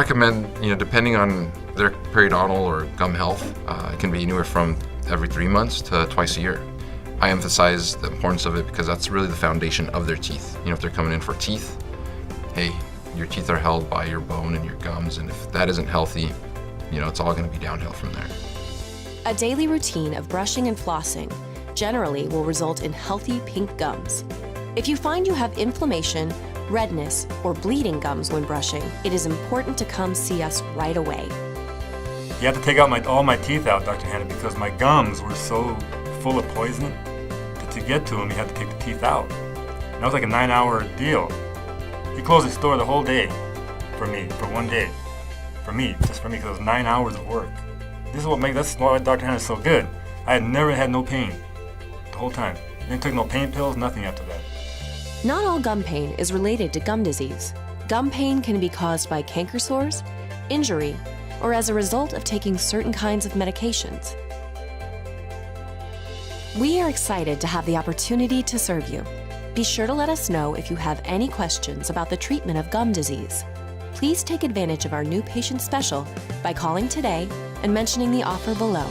recommend, depending on their periodontal or gum health, it can be anywhere from every 3 months to twice a year. I emphasize the importance of it because that's really the foundation of their teeth. If they're coming in for teeth, hey, your teeth are held by your bone and your gums, and if that isn't healthy, it's all going to be downhill from there. A daily routine of brushing and flossing generally will result in healthy pink gums. If you find you have inflammation, redness, or bleeding gums when brushing, it is important to come see us right away. You have to take out all my teeth out, Dr. Hanna, because my gums were so full of poison that to get to them, you had to take the teeth out. And that was like a 9-hour deal. He closed the store the whole day for me, for one day. Just for me, because it was 9 hours of work. That's why Dr. Hanna is so good. I had never had no pain the whole time. Didn't take no pain pills, nothing after that. Not all gum pain is related to gum disease. Gum pain can be caused by canker sores, injury, or as a result of taking certain kinds of medications. We are excited to have the opportunity to serve you. Be sure to let us know if you have any questions about the treatment of gum disease. Please take advantage of our new patient special by calling today and mentioning the offer below.